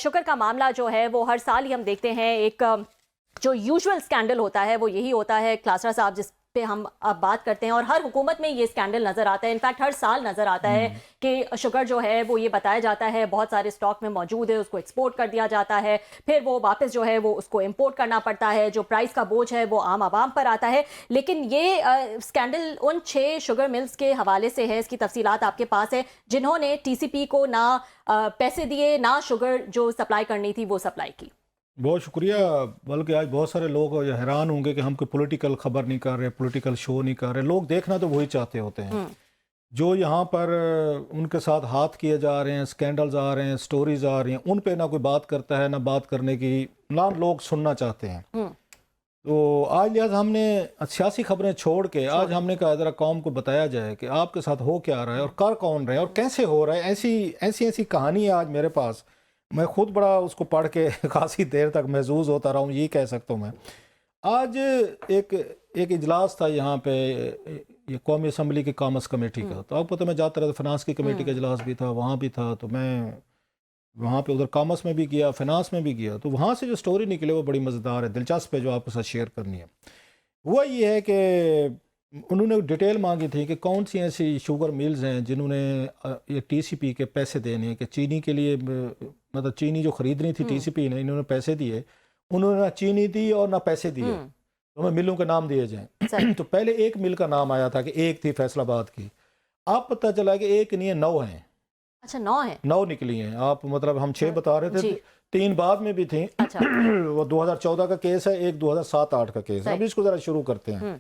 Sugar کا معاملہ جو ہے وہ ہر سال ہی ہم دیکھتے ہیں ایک جو یوزول اسکینڈل ہوتا ہے وہ یہی ہوتا ہے کلاسرا صاحب جس پہ ہم اب بات کرتے ہیں، اور ہر حکومت میں یہ اسکینڈل نظر آتا ہے، انفیکٹ ہر سال نظر آتا ہے کہ شوگر جو ہے وہ یہ بتایا جاتا ہے بہت سارے اسٹاک میں موجود ہے، اس کو ایکسپورٹ کر دیا جاتا ہے، پھر وہ واپس جو ہے وہ اس کو امپورٹ کرنا پڑتا ہے، جو پرائس کا بوجھ ہے وہ عام عوام پر آتا ہے۔ لیکن یہ اسکینڈل ان 6 شوگر ملز کے حوالے سے ہے، اس کی تفصیلات آپ کے پاس ہے، جنہوں نے ٹی سی پی کو نہ پیسے دیے نہ شوگر جو سپلائی کرنی تھی وہ سپلائی کی۔ بہت شکریہ، بلکہ آج بہت سارے لوگ حیران ہوں گے کہ ہم کوئی پولیٹیکل خبر نہیں کر رہے، پولیٹیکل شو نہیں کر رہے، لوگ دیکھنا تو وہی چاہتے ہوتے ہیں جو یہاں پر ان کے ساتھ ہاتھ کیے جا رہے ہیں، سکینڈلز آ رہے ہیں، سٹوریز آ رہی ہیں، ان پہ نہ کوئی بات کرتا ہے نہ بات کرنے کی نہ لوگ سننا چاہتے ہیں۔ تو آج لہٰذا ہم نے سیاسی خبریں چھوڑ کے آج ہم نے کہا ذرا قوم کو بتایا جائے کہ آپ کے ساتھ ہو کیا رہا ہے اور کر کون رہے ہیں اور کیسے ہو رہا ہے۔ ایسی کہانی ہے آج میرے پاس، میں خود بڑا اس کو پڑھ کے خاصی دیر تک محظوظ ہوتا رہا ہوں، یہ کہہ سکتا ہوں میں۔ آج ایک اجلاس تھا یہاں پہ، یہ قومی اسمبلی کی کامرس کمیٹی کا، تو آپ کو پتہ میں جاتا رہا، فنانس کی کمیٹی کا اجلاس بھی تھا، وہاں بھی تھا، تو میں وہاں پہ ادھر کامرس میں بھی گیا، فنانس میں بھی گیا، تو وہاں سے جو سٹوری نکلے وہ بڑی مزیدار ہے، دلچسپ ہے، جو آپ کے ساتھ شیئر کرنی ہے۔ وہ یہ ہے کہ انہوں نے ڈیٹیل مانگی تھی کہ کون سی ایسی شوگر ملز ہیں جنہوں نے یہ ٹی سی پی کے پیسے دینے ہیں، کہ چینی کے لیے مطلب چینی جو خریدنی تھی ٹی سی پی نے، انہوں نے پیسے دیے، انہوں نے نہ چینی دی اور نہ پیسے دیے، تو ہمیں ملوں کے نام دیے جائیں۔ تو پہلے ایک مل کا نام آیا تھا کہ ایک تھی فیصل آباد کی، آپ پتہ چلا کہ ایک نہیں ہے، 9 ہیں۔ اچھا 9 ہیں، 9 نکلی ہیں۔ آپ مطلب ہم 6 بتا رہے تھے، 3 بعد میں بھی تھیں، وہ 2014 کا کیس ہے، ایک 2007-8 کا کیس ہے۔ اب اس کو ذرا شروع کرتے ہیں،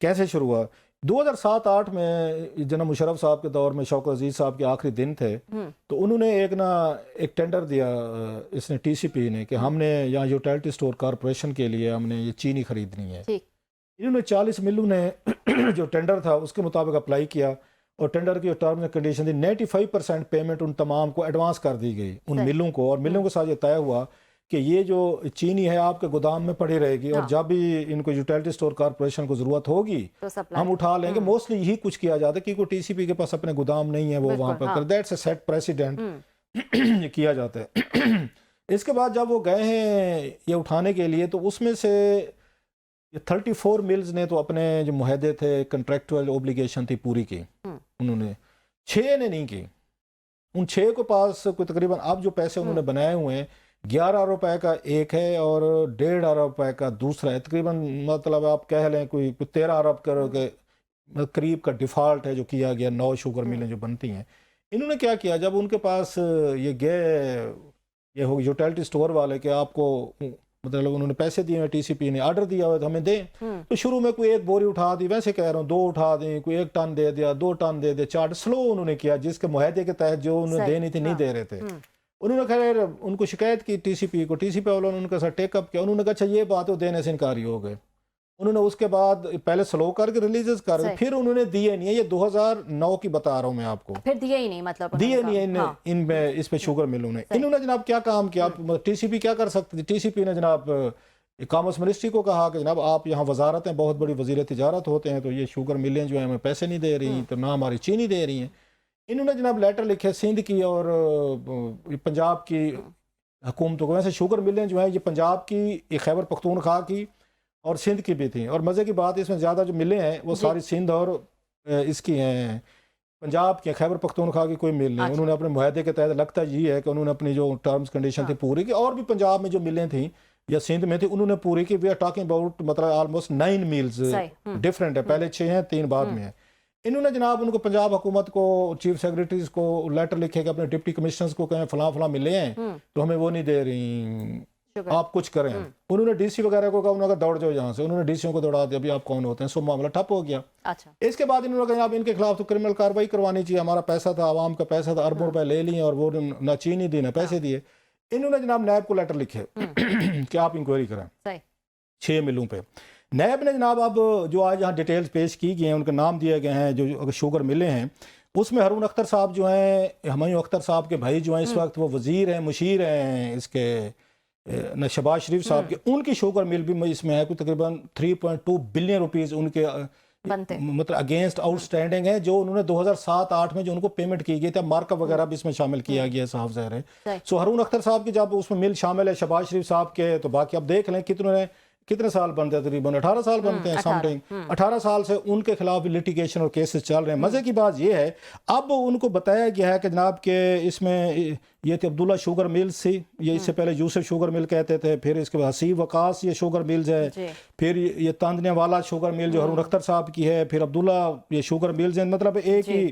کیسے شروع ہوا۔ 2007-8 میں جناب مشرف صاحب کے دور میں، شوکت عزیز صاحب کے آخری دن تھے، تو انہوں نے ایک ٹینڈر دیا، اس نے ٹی سی پی نے، کہ ہم نے یہاں یوٹیلٹی سٹور کارپوریشن کے لیے ہم نے یہ چینی خریدنی ہے۔ انہوں نے 40 ملوں نے جو ٹینڈر تھا اس کے مطابق اپلائی کیا، اور ٹینڈر کی ٹرمز اینڈ کنڈیشن تھی 95% پیمنٹ ان تمام کو ایڈوانس کر دی گئی ان ملوں کو، اور ملوں کے ساتھ یہ طے ہوا کہ یہ جو چینی ہے آپ کے گودام میں پڑی رہے گی، اور جب بھی ان کو یوٹیلٹی سٹور کارپوریشن کو ضرورت ہوگی ہم اٹھا لیں گے۔ موسٹلی یہی کچھ کیا جاتا ہے، کیونکہ ٹی سی پی کے پاس اپنے گودام نہیں ہے، وہ وہاں پر دیٹس اے سیٹ پریسیڈنٹ، یہ کیا جاتا ہے۔ اس کے بعد جب وہ گئے ہیں یہ اٹھانے کے لیے، تو اس میں سے 34 ملز نے تو اپنے جو معاہدے تھے، کنٹریکٹول اوبلیگیشن تھی، پوری کی انہوں نے، 6 نے نہیں کی۔ ان 6 کو پاس کوئی تقریباً اب جو پیسے انہوں نے بنائے ہوئے ہیں، 11 ارب روپے کا ایک ہے اور 1.5 ارب روپے کا دوسرا ہے، تقریباً مطلب آپ کہہ لیں کوئی 13 ارب کے قریب کا ڈیفالٹ ہے جو کیا گیا 9 شوگر ملیں جو بنتی ہیں۔ انہوں نے کیا کیا، جب ان کے پاس یہ گئے یہ یوٹیلٹی سٹور والے کہ آپ کو مطلب انہوں نے پیسے دیے ہیں، ٹی سی پی نے آرڈر دیا ہوا تو ہمیں دیں، تو شروع میں کوئی 1 بوری اٹھا دی، ویسے کہہ رہا ہوں 2 اٹھا دیں، کوئی 1 ٹن دے دیا، 2 ٹن دے دیا، 4 سلو انہوں نے کیا، جس کے معاہدے کے تحت جو انہوں نے دینی تھی نہیں دے رہے تھے۔ انہوں نے خیر ان کو شکایت کی ٹی سی پی کو، ٹی سی پی والوں نے ان کے ساتھ ٹیک اپ کیا، انہوں نے کہا اچھا یہ بات وہ دینے سے انکاری ہو گئے۔ انہوں نے اس کے بعد پہلے سلو کر کے ریلیزز کر، پھر انہوں نے دیے نہیں، یہ 2009 کی بتا رہا ہوں میں آپ کو، پھر دیے ہی نہیں، مطلب دیے نہیں ان میں اس پہ شوگر ملوں نے۔ انہوں نے جناب کیا کام کیا، ٹی سی پی کیا کر سکتی تھی، ٹی سی پی نے جناب کامرس منسٹری کو کہا کہ جناب آپ یہاں وزارت ہیں، بہت بڑی وزیر تجارت ہوتے ہیں، تو یہ شوگر ملیں جو ہیں ہمیں پیسے نہیں دے رہی ہیں، تو نہ ہماری چینی دے رہی ہیں۔ انہوں نے جناب لیٹر لکھے سندھ کی اور پنجاب کی حکومتوں کو، ویسے شوگر ملیں جو ہیں یہ پنجاب کی، خیبر پختونخوا کی اور سندھ کی بھی تھیں، اور مزے کی بات اس میں زیادہ جو ملیں ہیں وہ ساری سندھ اور اس کی ہیں، پنجاب کی، خیبر پختونخوا کی کوئی مل نہیں۔ انہوں نے اپنے معاہدے کے تحت، لگتا یہ ہے کہ انہوں نے اپنی جو ٹرمز کنڈیشن تھی پوری کی، اور بھی پنجاب میں جو ملیں تھیں یا سندھ میں تھی انہوں نے پوری کی۔ وی آر ٹاکنگ اباؤٹ مطلب آلموسٹ 9 میلز ڈفرینٹ ہے، پہلے 6 ہیں، 3 بعد میں ہیں۔ انہوں نے جناب ان کو پنجاب حکومت کو، چیف سیکریٹریز کو لیٹر لکھے کہ اپنے ڈپٹی کمشنرز کو کہیں فلاں فلاں ملے ہیں تو ہمیں وہ نہیں دے رہی، آپ کچھ کریں۔ انہوں نے ڈی سی وغیرہ کو کہا، انہوں نے کہا دوڑ جاؤ یہاں سے، انہوں نے ڈی سیوں کو دوڑا دیا، ابھی آپ کون ہوتے ہیں، سو معاملہ ٹھپ ہو گیا۔ اس کے بعد انہوں نے کہا اب ان کے خلاف تو کرمنل کارروائی کروانی چاہیے، ہمارا پیسہ تھا، عوام کا پیسہ تھا، اربوں روپے لے لیے اور وہ نہ چینی دی نہ پیسے دیے۔ انہوں نے جناب نیب کو لیٹر لکھے کہ آپ انکوائری کریں 6 ملوں پہ۔ نیب نے جناب اب جو آج یہاں ڈیٹیلز پیش کی گئی ہیں، ان کے نام دیے گئے ہیں جو شوگر ملے ہیں، اس میں ہارون اختر صاحب جو ہیں، ہمایوں اختر صاحب کے بھائی جو ہیں اس وقت وہ وزیر ہیں، مشیر ہیں اس کے شہباز شریف صاحب کے، ان کی شوگر مل بھی اس میں ہے، کوئی تقریباً 3.2 بلین روپیز ان کے مطلب اگینسٹ آؤٹ اسٹینڈنگ ہے جو انہوں نے 2007-8 میں جو ان کو پیمنٹ کی گئی تھی. مارک اپ وغیرہ بھی اس میں شامل کیا گیا ہے, صاف ظاہر ہے. سو ہارون اختر صاحب کی جب اس میں مل شامل ہے, شہباز شریف صاحب کے, تو باقی اب دیکھ لیں کتنے سال بنتے ہیں, تقریباً 18 سال بنتے ہیں سم ٹائم. 18 سال سے ان کے خلاف لٹیگیشن اور کیسز چل رہے ہیں. مزے کی بات یہ ہے اب ان کو بتایا گیا ہے کہ جناب کہ اس میں یہ تھے عبداللہ شوگر ملز تھی, یہ اس سے پہلے یوسف شوگر مل کہتے تھے, پھر اس کے بعد حسیب وقاص یہ شوگر ملز ہے, پھر یہ تاندنے والا شوگر مل جو ہارون اختر صاحب کی ہے, پھر عبداللہ یہ شوگر ملز ہیں, مطلب ایک ہی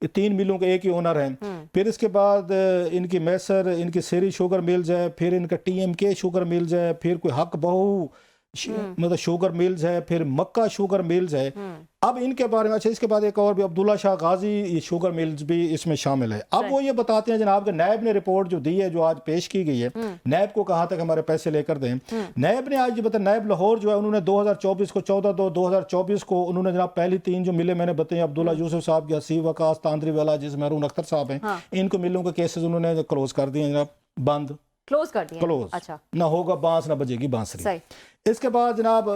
تین ملوں کے ایک ہی اونر ہیں. پھر اس کے بعد ان کی میسر ان کی سیری شوگر ملز ہے, پھر ان کا ٹی ایم کے شوگر ملز ہے, پھر کوئی حق بہو مطلب شوگر ملز ہے, پھر مکہ شوگر ملز ہے. اب ان کے بارے میں اچھا اس کے بعد ایک اور بھی عبداللہ شاہ غازی یہ شوگر ملز بھی اس میں شامل ہے. اب وہ یہ بتاتے ہیں جناب کہ نیب نے رپورٹ جو دی ہے جو آج پیش کی گئی ہے, نیب کو کہا تھا کہ ہمارے پیسے لے کر دیں. نیب نے آج یہ بتا, نیب لاہور جو ہے انہوں نے 2024 کو 14/2/2024 کو انہوں نے جناب پہلی 3 جو ملے میں نے بتائیں عبداللہ یوسف صاحب کی, حسیب وقاص, تاندری والا جس میں ہارون اختر صاحب ہیں, ان کو ملوں کے کیسز انہوں نے کلوز کر دیے جناب, بند کلوز کر دیا. کلوز. اچھا, نہ ہوگا بانس نہ بجے گی بانسری. اس کے بعد جناب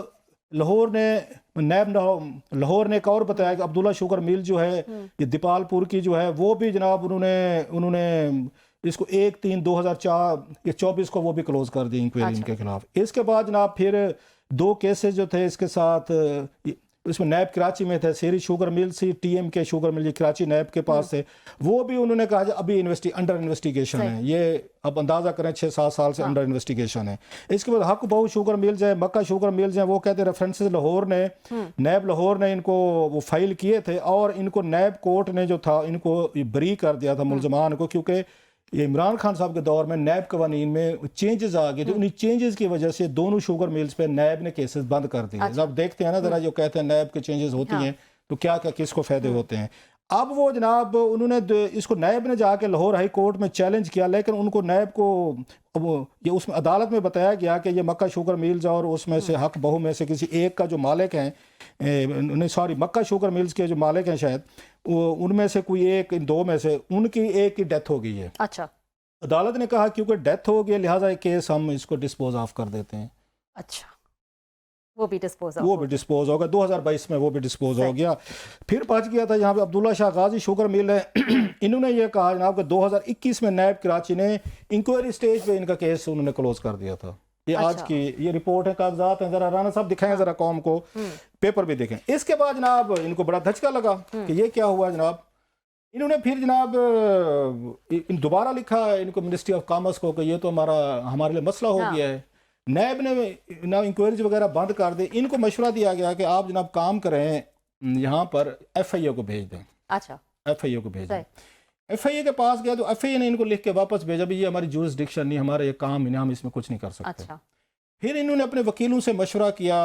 لاہور نے نیب لاہور نے ایک اور بتایا کہ عبداللہ شوگر مل جو ہے یہ دیپال پور کی جو ہے وہ بھی جناب انہوں نے اس کو 1/3/2024 کو وہ بھی کلوز کر دی انکوائری ان کے خلاف. اس کے بعد جناب پھر 2 کیسز جو تھے اس کے ساتھ اس میں نیب کراچی میں تھے, سیری شوگر مل سی, ٹی ایم کے شوگر مل کراچی نیب کے پاس تھے, وہ بھی انہوں نے کہا ابھی انڈر انویسٹیگیشن ہے. یہ اب اندازہ کریں 6-7 سال سے انڈر انویسٹیگیشن ہے. اس کے بعد حق بہو شوگر ملز ہیں, مکہ شوگر ملز ہیں, وہ کہتے ہیں ریفرنسز لاہور نے نیب لاہور نے ان کو وہ فائل کیے تھے اور ان کو نیب کورٹ نے جو تھا ان کو بری کر دیا تھا ملزمان کو, کیونکہ یہ عمران خان صاحب کے دور میں نیب قوانین میں چینجز آ گئے تھے. انہی چینجز کی وجہ سے دونوں شوگر میلز پہ نیب نے کیسز بند کر دیے. جب دیکھتے ہیں نا ذرا جو کہتے ہیں نیب کے چینجز ہوتی ہیں تو کیا کس کو فائدے ہوتے ہیں. اب وہ جناب انہوں نے اس کو نیب نے جا کے لاہور ہائی کورٹ میں چیلنج کیا, لیکن ان کو نیب کو یہ اس میں عدالت میں بتایا گیا کہ یہ مکہ شوگر میلز اور اس میں سے حق بہو میں سے کسی ایک کا جو مالک ہیں مکہ شوگر میلز کے جو مالک ہیں شاید ان میں سے کوئی ایک, ان 2 میں سے ان کی ایک کی ڈیتھ ہو گئی ہے. اچھا, عدالت نے کہا کیونکہ ڈیتھ ہو گئی لہٰذا ایک کیس ہم اس کو ڈسپوز آف کر دیتے ہیں. اچھا, وہ بھی ڈسپوز ہو گیا 2022 میں, وہ بھی ڈسپوز ہو گیا. پھر بچ گیا تھا یہاں پہ عبداللہ شاہ غازی شوگر مل ہے. انہوں نے یہ کہا جناب کہ 2021 میں نیب کراچی نے انکوائری سٹیج پہ ان کا کیس انہوں نے کلوز کر دیا تھا. یہ آج کی یہ رپورٹ ہے, کاغذات ہیں, ذرا رانا صاحب دکھائیں ذرا قوم کو, پیپر بھی دیکھیں. اس کے بعد جناب ان کو بڑا دھچکا لگا کہ یہ کیا ہوا جناب. انہوں نے پھر جناب دوبارہ لکھا ان کو منسٹری آف کامرس کو کہ یہ تو ہمارے لیے مسئلہ ہو گیا ہے. نیب نے انکوائریز وغیرہ بند کر دے. ان کو مشورہ دیا گیا کہ آپ جناب کام کریں یہاں پر ایف آئی اے کو بھیج دیں. اچھا, ایف آئی اے کو بھیج دیں. ایف آئی اے کے پاس گیا تو ایف آئی اے نے ان کو لکھ کے واپس بھیجا بھی یہ ہماری جورسڈکشن نہیں, ہمارا یہ کام نہیں, ہم اس میں کچھ نہیں کر سکتے. اچھا, پھر انہوں نے اپنے وکیلوں سے مشورہ کیا,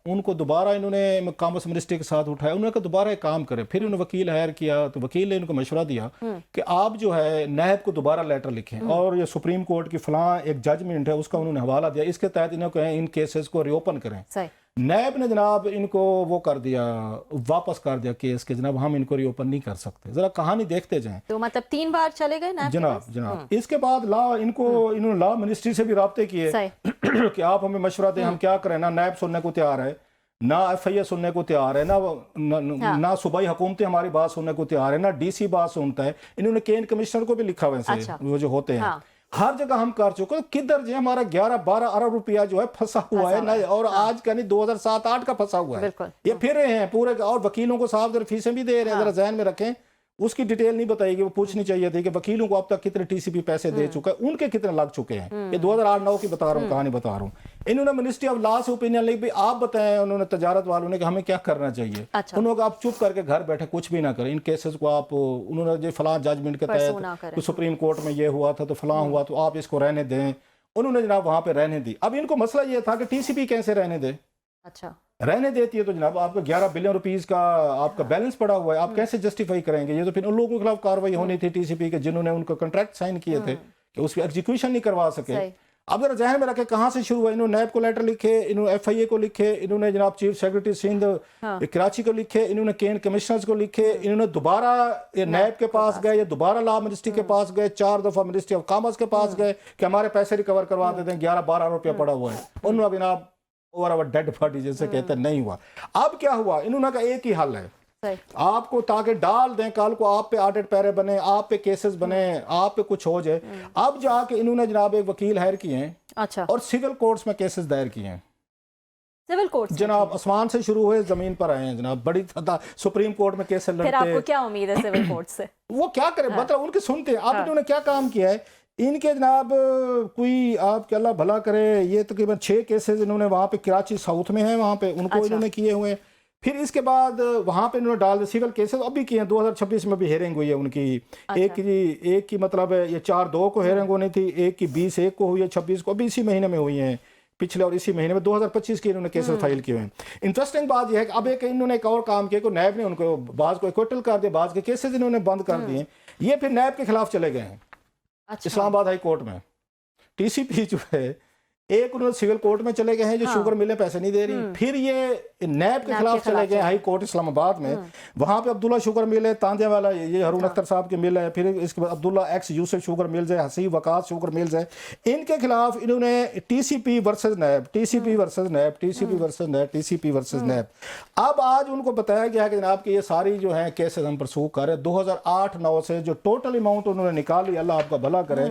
ان کو دوبارہ انہوں نے کامرس منسٹری کے ساتھ اٹھایا, انہوں نے کہا دوبارہ ایک کام کریں. پھر انہوں نے وکیل ہائر کیا تو وکیل نے ان کو مشورہ دیا کہ آپ جو ہے نیب کو دوبارہ لیٹر لکھیں اور یہ سپریم کورٹ کی فلاں ایک ججمنٹ ہے اس کا انہوں نے حوالہ دیا, اس کے تحت انہوں نے کہیں ان کیسز کو ری اوپن کریں. نیب نے جناب ان کو وہ کر دیا, واپس کر دیا کیس کے جناب ہم ان کو ری اوپن نہیں کر سکتے. ذرا کہانی دیکھتے جائیں. تو مطلب 3 بار چلے گئے جناب. اس کے بعد انہوں نے لا منسٹری سے بھی رابطے کیے کہ آپ ہمیں مشورہ دیں, ہم کیا کریں. نہ نیب سننے کو تیار ہے, نہ ایف آئی اے سننے کو تیار ہے, نہ صوبائی حکومتیں ہماری بات سننے کو تیار ہے, نہ ڈی سی بات سنتا ہے. انہوں نے کین کمشنر کو بھی لکھا ویسے وہ جو ہوتے ہیں ہر جگہ ہم کر چکے. کدھر جو ہمارا 11-12 ارب روپیہ جو ہے پھنسا ہوا ہے, اور آج کا نہیں 2007-8 کا پھنسا ہوا ہے. یہ پھر رہے ہیں پورے, اور وکیلوں کو صاحب ذرا فیسیں بھی دے رہے ہیں. ذرا ذہن میں رکھیں اس کی ڈیٹیل نہیں بتائی گی, وہ پوچھنی چاہیے تھی کہ وکیلوں کو اب تک کتنے ٹی سی پی پیسے دے چکا ہے, ان کے کتنے لگ چکے ہیں. یہ 2008-9 کی بتا رہا ہوں, کہانی بتا رہا ہوں. انہوں نے منسٹری آف لا سے اوپینین لی بھی آپ بتائیں, انہوں نے تجارت والوں نے کہ ہمیں کیا کرنا چاہیے. انہوں نے آپ چپ کر کے گھر بیٹھے کچھ بھی نہ کریں, ان کیسز کو آپ, انہوں نے جو فلاں ججمنٹ کے تحت سپریم کورٹ میں یہ ہوا تھا تو فلاں ہوا تو آپ اس کو رہنے دیں. انہوں نے جناب وہاں پہ رہنے دی. اب ان کو مسئلہ یہ تھا کہ ٹی سی پی کیسے رہنے دے. اچھا, رہنے دیتی ہے تو جناب آپ کا 11 بلین روپیز کا آپ کا بیلنس پڑا ہوا ہے, آپ کیسے جسٹیفائی کریں گے. یہ تو پھر ان لوگوں کے خلاف کاروائی ہونی تھی ٹی سی پی کے جنہوں نے ان کو کنٹریکٹ سائن کیے تھے کہ اس کی ایگزیکیوشن نہیں کروا سکے. اب ذرا ذہن میں رکھے کہاں سے شروع ہوا. انہوں نے نیب کو لیٹر لکھے, انہوں نے ایف آئی اے کو لکھے, انہوں نے جناب چیف سیکرٹری سندھ کراچی کو لکھے, انہوں نے کین کمشنرز کو لکھے, انہوں نے دوبارہ نیب کے پاس گئے, یا دوبارہ لا منسٹری کے پاس گئے, 4 دفعہ منسٹری آف کامرس کے پاس گئے کہ ہمارے پیسے ریکور کروا دیتے ہیں, 11-12 روپیہ پڑا ہوا ہے. انہوں نے جناب اور اور ڈیڈ باڈی جیسے کہتے ہیں نہیں ہوا. اب کیا ہوا, انہوں نے کہا ایک ہی حل ہے آپ کو, تاکہ ڈال دیں کل کو آپ پہ آڈٹ پیرے بنے, آپ پہ کیسز بنے, آپ پہ کچھ ہو جائے. اب جا کے انہوں نے جناب ایک وکیل ہائر کیے ہیں اور سول کورٹس میں کیسز دائر کیے ہیں. سول کورٹ جناب آسمان سے شروع ہوئے زمین پر آئے ہیں جناب, بڑی سپریم کورٹ میں کیسز لڑتے. پھر آپ کو کیا امید ہے سول کورٹ سے؟ وہ کیا کرے, مطلب ان کے سنتے ہیں. اب انہوں نے کیا کام کیا ہے, ان کے جناب کوئی آپ کے اللہ بھلا کرے, یہ تقریباً 6 کیسز انہوں نے وہاں پہ کراچی ساؤتھ میں ہیں, وہاں پہ ان کو انہوں نے کیے ہوئے ہیں. پھر اس کے بعد وہاں پہ انہوں نے ڈال دیا سیول کیسز اب بھی کیے ہیں. 2026 میں بھی ہیرنگ ہوئی ہے ان کی. ایک کی مطلب ہے یہ 4/2 کو ہیرنگ ہونی تھی, ایک کی 20/1 کو ہوئی ہے, 26 کو, ابھی اسی مہینے میں ہوئی ہیں پچھلے, اور اسی مہینے میں 2025 کے انہوں نے کیسز فائل کیے ہوئے ہیں. انٹرسٹنگ بات یہ ہے کہ اب ایک انہوں نے ایک اور کام کیا کہ نیب نے ان کو بعض کو ایکوٹل کر دیا, بعض کے کیسز انہوں نے بند کر دیے. یہ پھر نیب کے خلاف چلے گئے ہیں اسلام آباد ہائی کورٹ میں. ٹی سی پی جو ہے ایک انہوں نے سول کورٹ میں چلے گئے ہیں جو شوگر ملیں پیسے نہیں دے رہی. پھر یہ نیب کے خلاف چلے گئے ہائی کورٹ اسلام آباد میں. وہاں پہ عبداللہ شوگر مل ہے, تاندیا والا یہ ہارون اختر صاحب کے مل ہے. پھر اس کے بعد عبداللہ ایکس یوسف شوگر ملز ہے, حسیب وقاص شوگر ملز ہے. ان کے خلاف انہوں نے ٹی سی پی ورسز نیب, ٹی سی پی ورسز نیب, ٹی سی پی ورسز نیب, ٹی سی پی ورسز نیب. اب آج ان کو بتایا گیا ہے کہ جناب کہ یہ ساری جو ہیں کیسز ہم پرسو کر رہے. 2008-9 سے جو ٹوٹل اماؤنٹ انہوں نے نکالی, اللہ آپ کا بھلا کرے,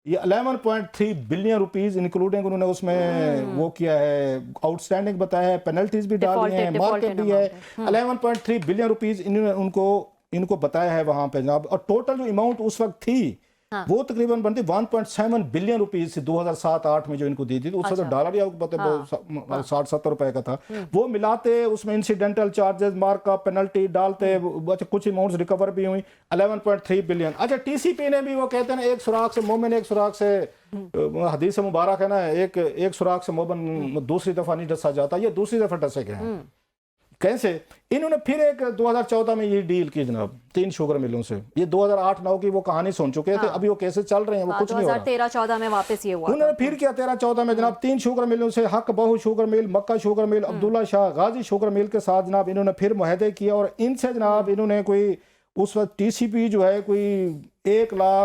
یہ 11.3 بلین روپیز انکلوڈنگ انہوں نے اس میں وہ کیا ہے, آؤٹ سٹینڈنگ بتایا ہے, پینلٹیز بھی ڈالی ہیں, مارکیٹ بھی ہے. 11.3 بلین روپیز انہوں نے ان کو بتایا ہے وہاں پہ جناب. اور ٹوٹل جو اماؤنٹ اس وقت تھی وہ تقریباً بنتی 1.7 بلین روپیز تھی 2007-8 میں جو ان کو دی تھی. اس وقت ڈالر یا 60-70 روپے کا تھا. وہ ملاتے اس میں انسیڈنٹل چارجز, مارک اپ, پینلٹی ڈالتے کچھ اماؤنٹس ریکور بھی ہوئی 11.3 بلین. اچھا ٹی سی پی نے بھی وہ کہتے ہیں ایک سوراخ سے مومن, ایک سوراخ سے, حدیث مبارک ہے نا, ایک سوراخ سے مومن دوسری دفعہ نہیں ڈسا جاتا, یہ دوسری دفعہ ڈسے گئے ہیں. کیسے انہوں نے پھر ایک 2014 میں یہ ڈیل کی جناب 3 شوگر ملوں سے. یہ 2008-9 کی وہ کہانی سن چکے تھے, ابھی وہ کیسے چل رہے ہیں وہ کچھ نہیں ہو رہا. 2013-14 میں واپس یہ ہوا, انہوں نے پھر کیا 13-14 میں جناب 3 شوگر ملوں سے, حق بہو شوگر مل, مکہ شوگر مل, عبداللہ شاہ غازی شوگر مل کے ساتھ جناب انہوں نے پھر معاہدے کیا. اور ان سے جناب انہوں نے کوئی اس وقت ٹی سی پی جو ہے کوئی 14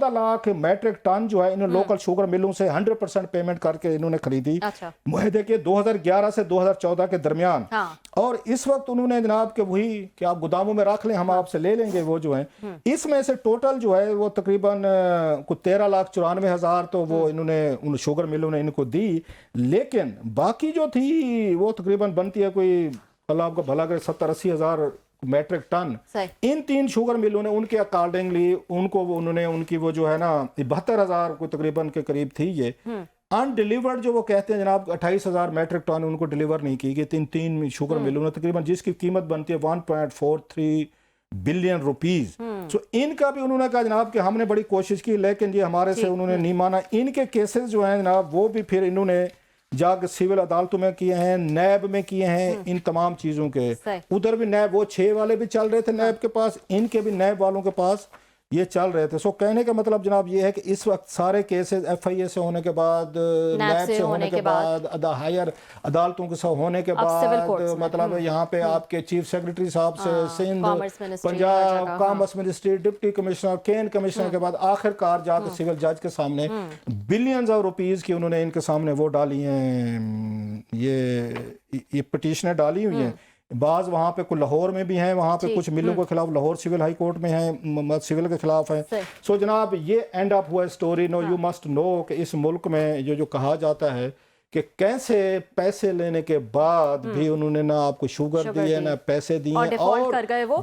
لاکھ میٹرک ٹن جو ہے انہوں نے لوکل شوگر ملوں سے 100% پیمنٹ کر کے انہوں نے خریدی معاہدے کے 2011 سے 2014 کے درمیان. اور اس وقت انہوں نے جناب کہ وہی کہ آپ گوداموں میں رکھ لیں, ہم آپ سے لے لیں گے وہ جو ہیں. اس میں سے ٹوٹل جو ہے وہ تقریباً 13,94,000 تو وہ انہوں نے ان شوگر ملوں نے ان کو دی. لیکن باقی جو تھی وہ تقریباً بنتی ہے کوئی اللہ آپ کو بھلا کرے 70-80 ہزار میٹرک ٹن. ان 3 شوگر ملوں نے ان کے اکارڈنگلی ان کو انہوں نے ان کی وہ جو ہے نا 72,000 کو تقریباً کے قریب تھی. یہ ان ڈیلیورڈ جو وہ کہتے ہیں جناب 28,000 میٹرک ٹن ان کو ڈیلیور نہیں کی گئی 3 شوگر ملوں نے تقریباً, جس کی قیمت بنتی ہے 1.43 بلین روپیز. سو ان کا بھی انہوں نے کہا جناب کہ ہم نے بڑی کوشش کی لیکن یہ ہمارے سے انہوں نے نہیں مانا. ان کے کیسز جو ہیں جناب وہ بھی پھر انہوں نے جا کے سول عدالتوں میں کیے ہیں, نیب میں کیے ہیں, ان تمام چیزوں کے. ادھر بھی نیب وہ 6 والے بھی چل رہے تھے نیب کے پاس, ان کے بھی نیب والوں کے پاس یہ چل رہے تھے. سو کہنے کا مطلب جناب یہ ہے کہ اس وقت سارے کیسز ایف آئی اے سے ہونے کے بعد, نیب سے ہونے کے بعد, ہائر عدالتوں کے ساتھ ہونے کے بعد, مطلب یہاں پہ آپ کے چیف سیکرٹری صاحب سے Sindh, Punjab, commerce ministry, deputy commissioner, can commissioner کے بعد آخر کار جا کے سول جج کے سامنے بلینز آف روپیز کی انہوں نے ان کے سامنے وہ ڈالی ہیں, یہ پٹیشنیں ڈالی ہوئی ہیں. بعض وہاں پہ لاہور میں بھی ہیں, وہاں پہ کچھ ملوں کے خلاف لاہور سول ہائی کورٹ میں ہیں, سول کے خلاف ہیں. سو جناب یہ اینڈ اپ ہوا story. Now you must know کہ اس ملک میں جو کہا جاتا ہے کہ کیسے پیسے لینے کے بعد بھی انہوں نے نہ آپ کو شوگر دیے نہ پیسے دیے, اور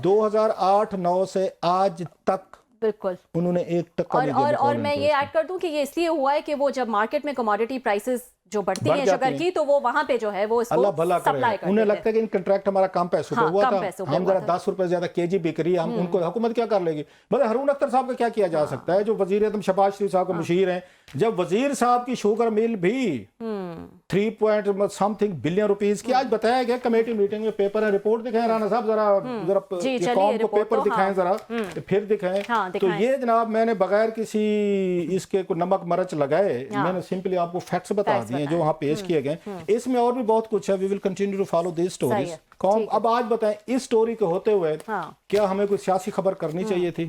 2008-9 سے آج تک بالکل انہوں نے 1 ٹکا نہیں دیا. اور میں یہ ایڈ کر دوں کہ یہ اس لیے ہوا ہے کہ وہ جب مارکیٹ میں کموڈیٹی پرائسز جو بڑھتی ہیں شوگر کی تو وہ وہاں پہ جو ہے وہ اس کو سپلائی کرتے ہیں. انہیں لگتا ہے کہ ان کنٹریکٹ ہمارا کم پیسوں پہ ہوا تھا, ہم ذرا 10 روپے زیادہ کے جی بک رہی ہے, ہم ان کو حکومت کیا کر لے گی. بس ہارون اختر صاحب کا کیا جا سکتا ہے جو وزیر اعظم شہباز شریف صاحب کا مشیر ہیں, جب وزیر صاحب کی شوگر مل بھی 3 بلین روپیز کی, آج بتایا گیا کمیٹی میٹنگ میں, پیپر ہے, رپورٹ دکھائیں رانا صاحب, ذرا قوم کو پیپر دکھائیں, ذرا پھر دکھائیں. تو یہ جناب میں نے بغیر کسی اس کے کوئی نمک مرچ لگائے میں نے سمپلی آپ کو فیکٹس بتا دیے جو وہاں پیش کیے گئے. اس میں اور بھی بہت کچھ ہے. We will continue to follow these stories. اب آج بتائیں اس اسٹوری کے ہوتے ہوئے کیا ہمیں کوئی سیاسی خبر کرنی چاہیے تھی؟